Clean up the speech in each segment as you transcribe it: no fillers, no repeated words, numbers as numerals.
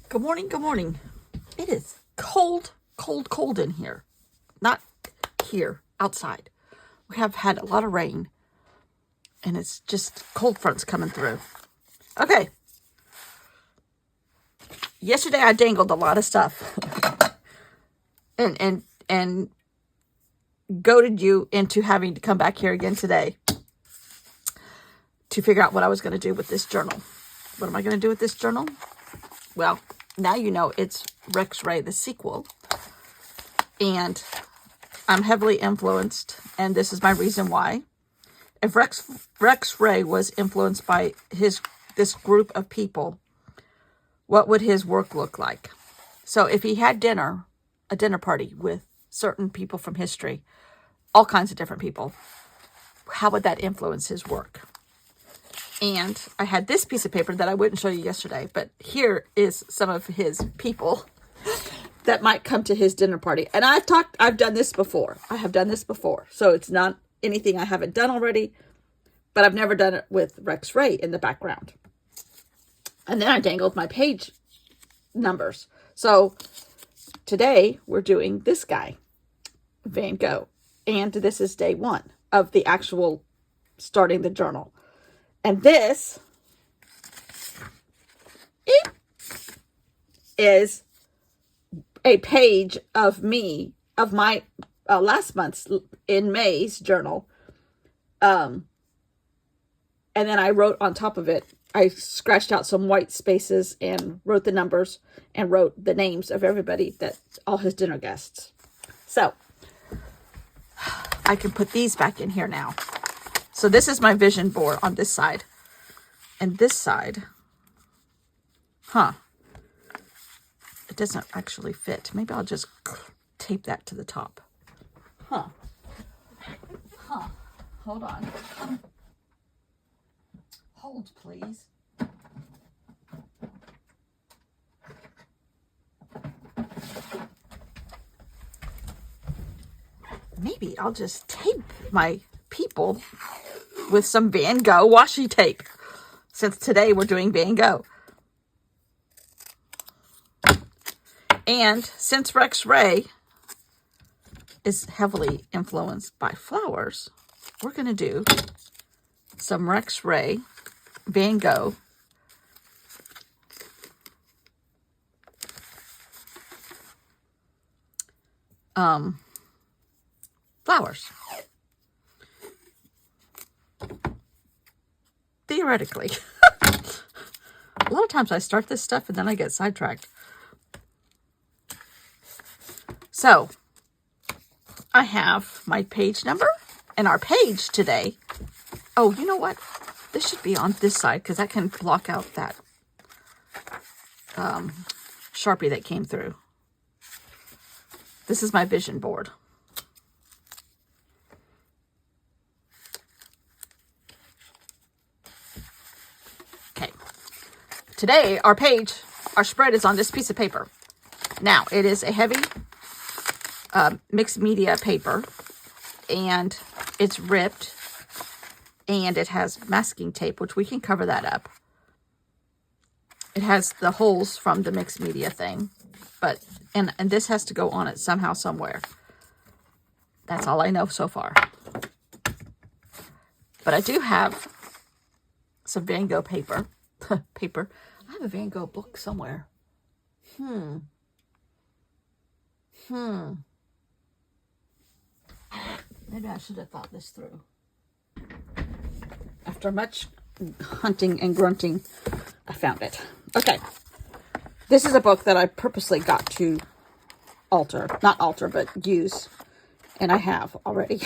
Good morning, good morning. It is cold, cold, cold in here. Not here, outside. We have had a lot of rain, and it's just cold fronts coming through. Okay. Yesterday I dangled a lot of stuff and goaded you into having to come back here again today to figure out what I was going to do with this journal. What am I going to do with this journal? Well, now you know it's Rex Ray, the sequel. And I'm heavily influenced, and this is my reason why. If Rex Ray was influenced by this group of people, what would his work look like? So if he had a dinner party with certain people from history, all kinds of different people, how would that influence his work? And I had this piece of paper that I wouldn't show you yesterday, but here is some of his people that might come to his dinner party. And I've done this before. I have done this before. So it's not anything I haven't done already, but I've never done it with Rex Ray in the background. And then I dangled my page numbers. So today we're doing this guy, Van Gogh. And this is day 1 of the actual starting the journal. And this is a page of my last month's in May's journal. And then I wrote on top of it, I scratched out some white spaces and wrote the numbers and wrote the names of everybody, all his dinner guests. So I can put these back in here now. So this is my vision board on this side. And this side, it doesn't actually fit. Maybe I'll just tape that to the top. Hold on. Hold, please. Maybe I'll just tape my people with some Van Gogh washi tape, since today we're doing Van Gogh. And since Rex Ray is heavily influenced by flowers, we're going to do some Rex Ray Van Gogh flowers. Theoretically. A lot of times I start this stuff and then I get sidetracked. So I have my page number and our page today. Oh, you know what? This should be on this side because that can block out that Sharpie that came through. This is my vision board. Okay. Today, our spread is on this piece of paper. Now, it is a heavy mixed media paper, and it's ripped, and it has masking tape, which we can cover that up. It has the holes from the mixed media thing, but and this has to go on it somehow, somewhere. That's all I know so far. But I do have some Van Gogh paper. I have a Van Gogh book somewhere. Maybe I should have thought this through. After much hunting and grunting, I found it. Okay. This is a book that I purposely got to not alter, but use. And I have already.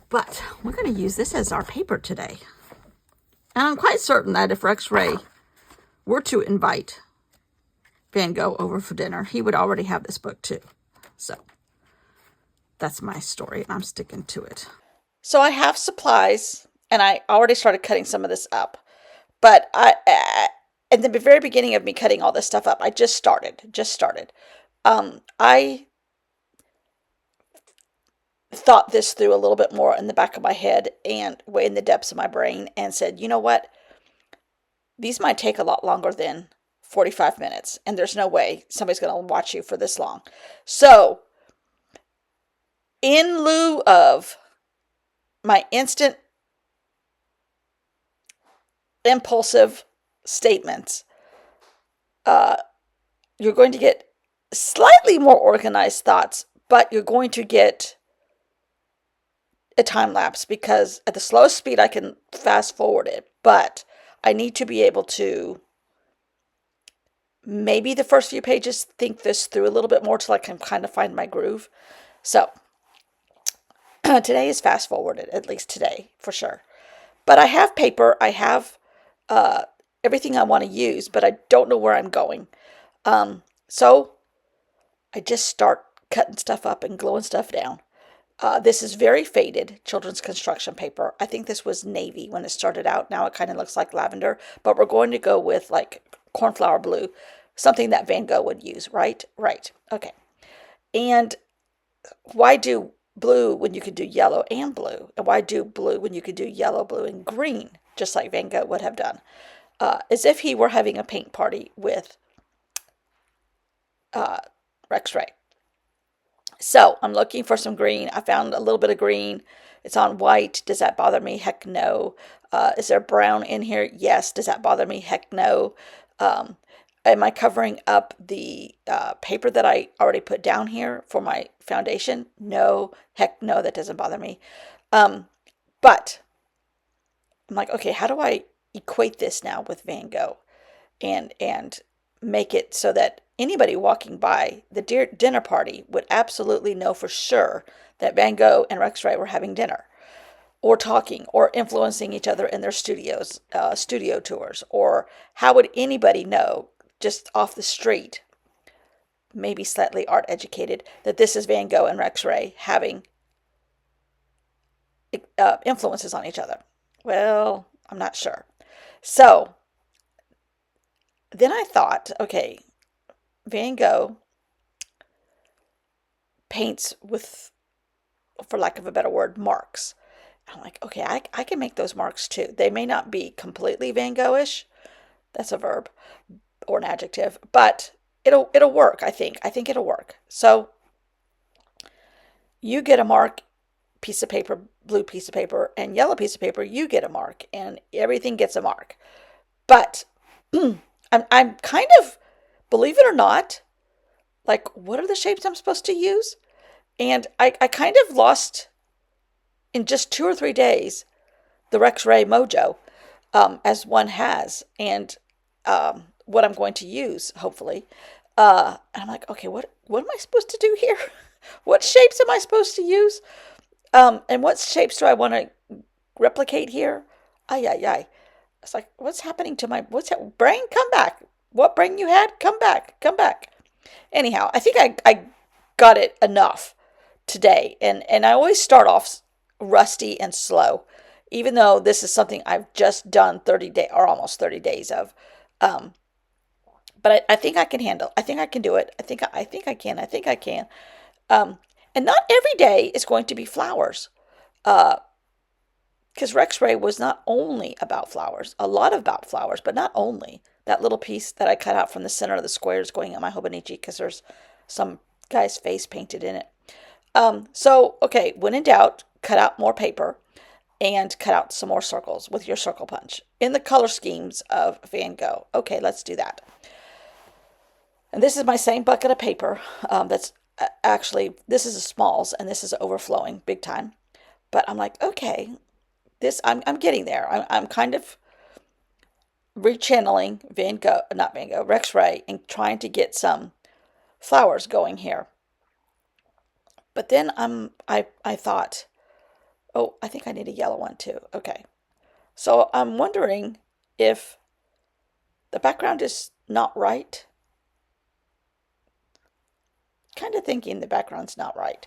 But we're going to use this as our paper today. And I'm quite certain that if Rex Ray were to invite Van Gogh over for dinner, he would already have this book too. So that's my story, and I'm sticking to it. So I have supplies, and I already started cutting some of this up. But at the very beginning of me cutting all this stuff up, I just started. I thought this through a little bit more in the back of my head and way in the depths of my brain and said, you know what? These might take a lot longer than 45 minutes, and there's no way somebody's going to watch you for this long. So, in lieu of my instant impulsive statements, you're going to get slightly more organized thoughts, but you're going to get a time lapse, because at the slowest speed I can fast forward it, but I need to be able to maybe the first few pages think this through a little bit more till I can kind of find my groove. So today is fast forwarded, at least today for sure. But I have paper, I have everything I want to use, but I don't know where I'm going. So I just start cutting stuff up and gluing stuff down. This is very faded children's construction paper. I think this was navy when it started out. Now it kind of looks like lavender, but we're going to go with like cornflower blue, something that Van Gogh would use, right? Right. Okay. And why do blue when you could do yellow and blue? And why do blue when you could do yellow, blue, and green, just like Van Gogh would have done? As if he were having a paint party with Rex Ray. So I'm looking for some green. I found a little bit of green. It's on white. Does that bother me? Heck no. Is there brown in here? Yes. Does that bother me? Heck no. Am I covering up the paper that I already put down here for my foundation? No. Heck no, that doesn't bother me. But I'm like, okay, how do I equate this now with Van Gogh and make it so that anybody walking by the dinner party would absolutely know for sure that Van Gogh and Rex Wright were having dinner, or talking, or influencing each other in their studio tours? Or how would anybody know just off the street, maybe slightly art educated, that this is Van Gogh and Rex Ray having influences on each other? Well, I'm not sure. So then I thought, okay, Van Gogh paints with, for lack of a better word, marks. I'm like, okay, I can make those marks too. They may not be completely Van Gogh-ish. That's a verb or an adjective, but it'll work, I think. I think it'll work. So you get a mark piece of paper, blue piece of paper, and yellow piece of paper, you get a mark, and everything gets a mark. But I'm kind of, believe it or not, like, what are the shapes I'm supposed to use? And I kind of lost, in just 2 or 3 days, the Rex Ray mojo, as one has, and what I'm going to use, hopefully. And I'm like, okay, what am I supposed to do here? What shapes am I supposed to use? And what shapes do I want to replicate here? Ay. It's like, what's happening to my, brain? Come back. What brain you had? Come back. Anyhow, I think I got it enough today. And I always start off rusty and slow, even though this is something I've just done 30 days or almost 30 days of. But I think I can handle. I think I can do it. I think I can. And not every day is going to be flowers. Because Rex Ray was not only about flowers, a lot about flowers, but not only. That little piece that I cut out from the center of the square is going on my Hobonichi because there's some guy's face painted in it. So, okay, when in doubt, cut out more paper and cut out some more circles with your circle punch in the color schemes of Van Gogh. Okay, let's do that. And this is my same bucket of paper. That's actually, this is a smalls and this is overflowing big time. But I'm like, okay, I'm getting there. I'm kind of rechanneling Rex Ray, and trying to get some flowers going here. But then I thought, oh, I think I need a yellow one too. Okay. So I'm wondering if the background is not right. Kind of thinking the background's not right.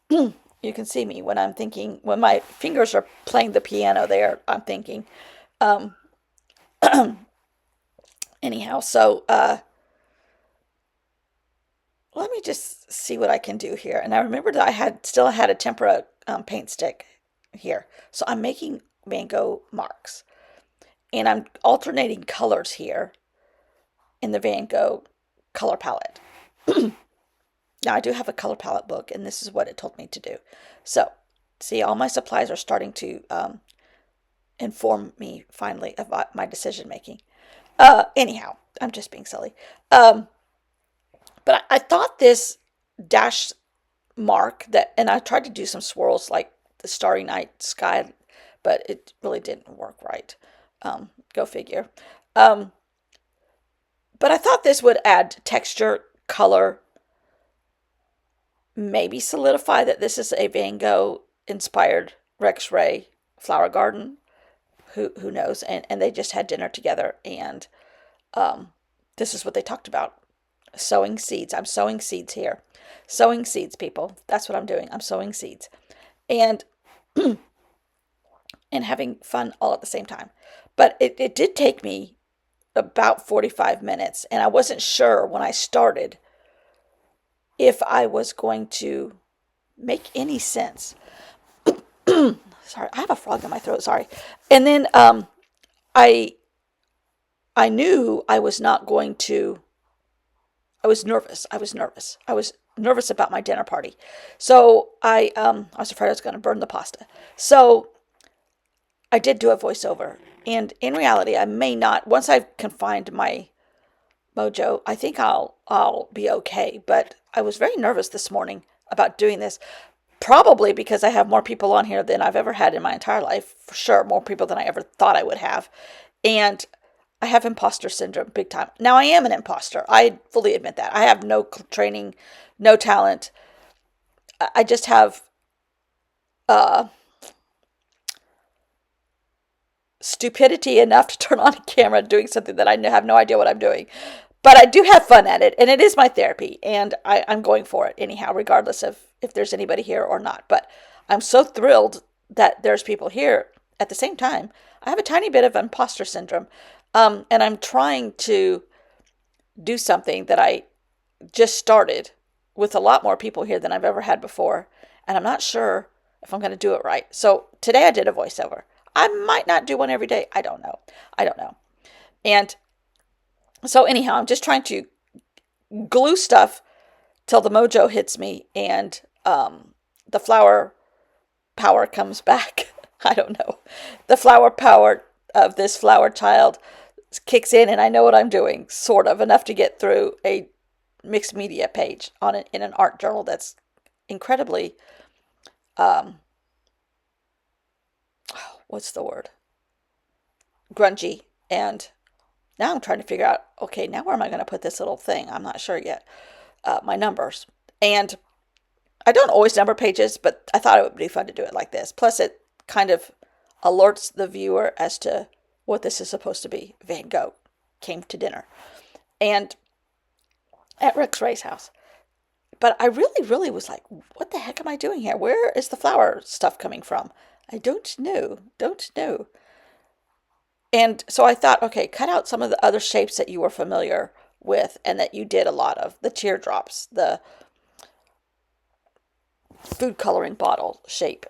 You can see me when I'm thinking, when my fingers are playing the piano there, I'm thinking. Anyhow, so let me just see what I can do here. And I remember that I still had a tempera paint stick here. So I'm making Van Gogh marks. And I'm alternating colors here. in the Van Gogh color palette. Now, I do have a color palette book, and this is what it told me to do. So, see, all my supplies are starting to inform me finally about my decision making. Anyhow, I'm just being silly. But I thought this dash mark that, and I tried to do some swirls like the Starry Night sky, but it really didn't work right. Go figure. Um, but I thought this would add texture, color, maybe solidify that this is a Van Gogh inspired Rex Ray flower garden. Who knows? And they just had dinner together, and this is what they talked about. Sowing seeds. I'm sowing seeds here. Sowing seeds, people. That's what I'm doing. I'm sowing seeds. And and having fun all at the same time. But it did take me about 45 minutes, and I wasn't sure when I started if I was going to make any sense. Sorry, I have a frog in my throat, sorry. And then I I knew I was not going to. I was nervous. I was nervous. I was nervous about my dinner party. So I was afraid I was going to burn the pasta. So I did do a voiceover. And in reality, I may not, once I've confined my mojo, I think I'll be okay. But I was very nervous this morning about doing this. Probably because I have more people on here than I've ever had in my entire life. For sure, more people than I ever thought I would have. And I have imposter syndrome big time. Now, I am an imposter. I fully admit that. I have no training, no talent. I just have stupidity enough to turn on a camera doing something that I have no idea what I'm doing. But I do have fun at it, and it is my therapy, and I'm going for it anyhow, regardless of if there's anybody here or not. But I'm so thrilled that there's people here. At the same time, I have a tiny bit of imposter syndrome, and I'm trying to do something that I just started with a lot more people here than I've ever had before, and I'm not sure if I'm going to do it right. So today I did a voiceover. I might not do one every day. I don't know. I don't know. And so anyhow, I'm just trying to glue stuff till the mojo hits me and the flower power comes back. I don't know. The flower power of this flower child kicks in and I know what I'm doing, sort of, enough to get through a mixed media page on in an art journal that's incredibly, what's the word? Grungy. And now I'm trying to figure out, okay, now where am I going to put this little thing? I'm not sure yet. My numbers. And I don't always number pages, but I thought it would be fun to do it like this. Plus, it kind of alerts the viewer as to what this is supposed to be. Van Gogh came to dinner. And at Rex Ray's house. But I really, really was like, what the heck am I doing here? Where is the flower stuff coming from? I don't know. Don't know. And so I thought, okay, cut out some of the other shapes that you were familiar with and that you did a lot of. The teardrops, the food coloring bottle shape.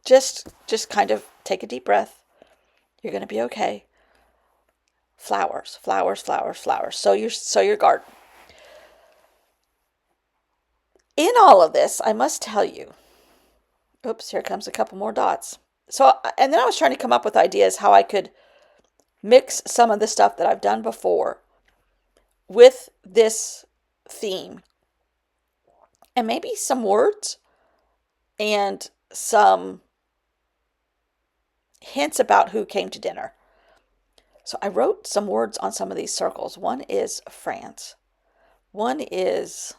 Just kind of take a deep breath. You're going to be okay. Flowers, flowers, flowers, flowers. Sow your garden. In all of this, I must tell you, oops, here comes a couple more dots. So, and then I was trying to come up with ideas how I could mix some of the stuff that I've done before with this theme. And maybe some words and some hints about who came to dinner. So I wrote some words on some of these circles. One is France. One is,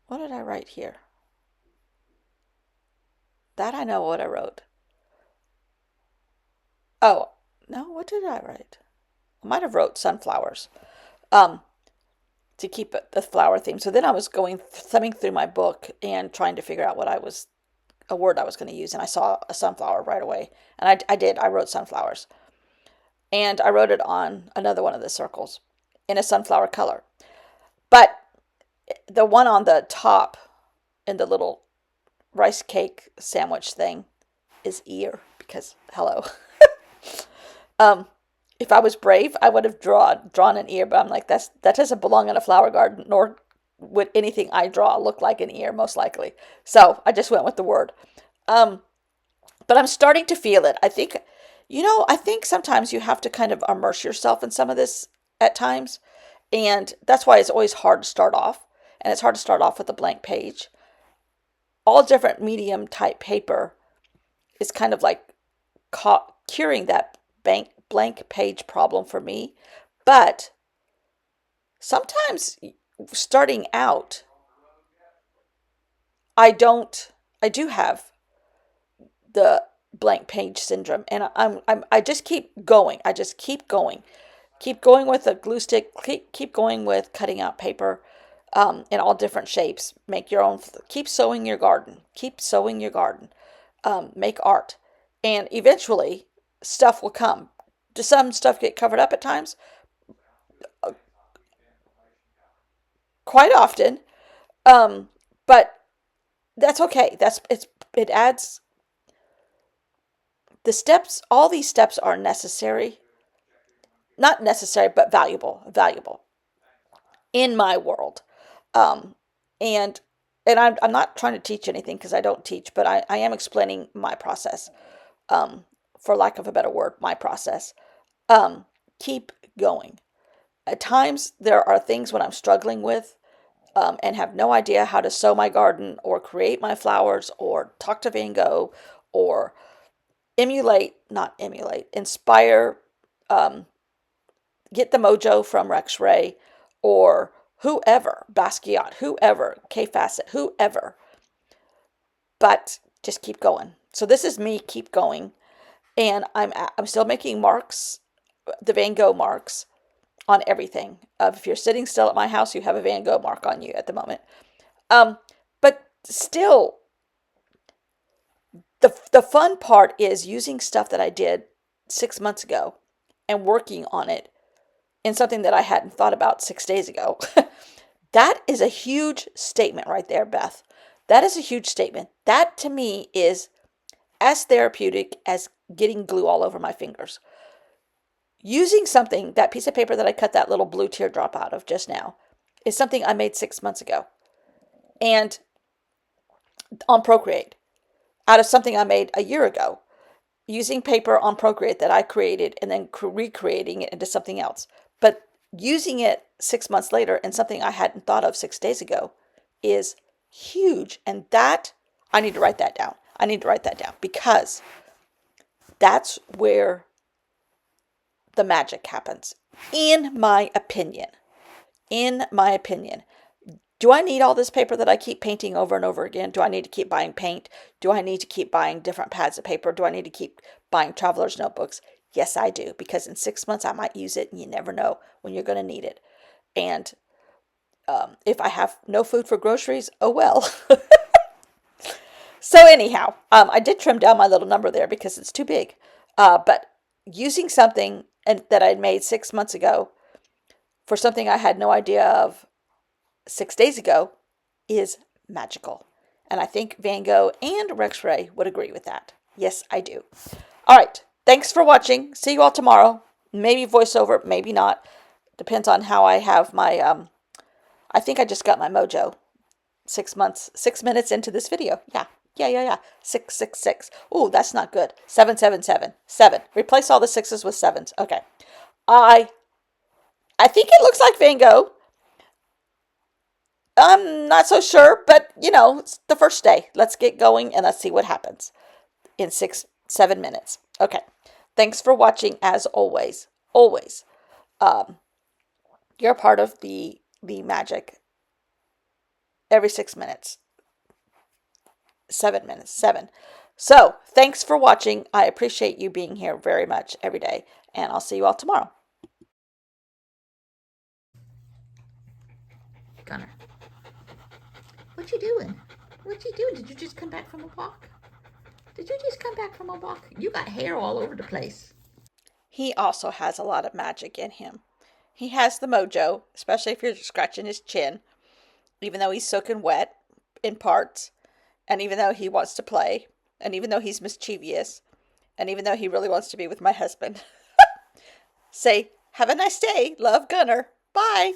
what did I write here? That I know what I wrote. Oh, no, what did I write? I might have wrote sunflowers to keep it the flower theme. So then I was thumbing through my book and trying to figure out a word I was going to use. And I saw a sunflower right away. And I wrote sunflowers. And I wrote it on another one of the circles in a sunflower color. But the one on the top in the little rice cake sandwich thing is ear, because, hello. If I was brave, I would have drawn an ear, but I'm like, that doesn't belong in a flower garden, nor would anything I draw look like an ear, most likely. So I just went with the word. Um, but I'm starting to feel it. I think sometimes you have to kind of immerse yourself in some of this at times. And that's why it's always hard to start off. And it's hard to start off with a blank page. All different medium type paper is kind of like curing that blank page problem for me. But sometimes starting out, I don't, I do have the blank page syndrome, and I just keep going. I just keep going with a glue stick, keep going with cutting out paper, in all different shapes. Make your own. Keep sewing your garden. Keep sewing your garden. Make art, and eventually stuff will come. Does some stuff get covered up at times? Quite often, but that's okay. It adds the steps. All these steps are necessary, not necessary, but valuable in my world. Um, and I'm not trying to teach anything because I don't teach, but I am explaining my process, um, for lack of a better word, my process. Keep going. At times, there are things when I'm struggling with, and have no idea how to sow my garden or create my flowers or talk to Van Gogh or not emulate, inspire, um, get the mojo from Rex Ray or whoever, Basquiat, whoever, K Facet, whoever, but just keep going. So this is me keep going, and I'm still making marks, the Van Gogh marks on everything. If you're sitting still at my house, you have a Van Gogh mark on you at the moment. But still, the fun part is using stuff that I did 6 months ago and working on it in something that I hadn't thought about 6 days ago. That is a huge statement right there, Beth. That is a huge statement. That to me is as therapeutic as getting glue all over my fingers. Using something, that piece of paper that I cut that little blue teardrop out of just now, is something I made 6 months ago. And on Procreate, out of something I made a year ago, using paper on Procreate that I created and then recreating it into something else. But using it 6 months later in something I hadn't thought of 6 days ago is huge. And that, I need to write that down. I need to write that down because that's where the magic happens, in my opinion. In my opinion. Do I need all this paper that I keep painting over and over again? Do I need to keep buying paint? Do I need to keep buying different pads of paper? Do I need to keep buying traveler's notebooks? Yes, I do, because in 6 months I might use it, and you never know when you're going to need it. And if I have no food for groceries, oh well. So anyhow, I did trim down my little number there because it's too big. But using something that I'd made 6 months ago for something I had no idea of 6 days ago is magical. And I think Van Gogh and Rex Ray would agree with that. Yes, I do. All right. Thanks for watching. See you all tomorrow. Maybe voiceover, maybe not. Depends on how I have my, I think I just got my mojo. 6 minutes into this video. Yeah. 666. Ooh, that's not good. 777. 7. Replace all the sixes with sevens. Okay. I think it looks like Van Gogh. I'm not so sure, but it's the first day. Let's get going and let's see what happens in 7 minutes. Okay. Thanks for watching as always. Always. You're a part of the magic. Every 6 minutes. 7 minutes. 7. So, thanks for watching. I appreciate you being here very much every day, and I'll see you all tomorrow. Gunner. What you doing? What you doing? Did you just come back from a walk? Did you just come back from a walk? You got hair all over the place. He also has a lot of magic in him. He has the mojo, especially if you're scratching his chin, even though he's soaking wet in parts, and even though he wants to play, and even though he's mischievous, And even though he really wants to be with my husband, say, have a nice day. Love, Gunner. Bye.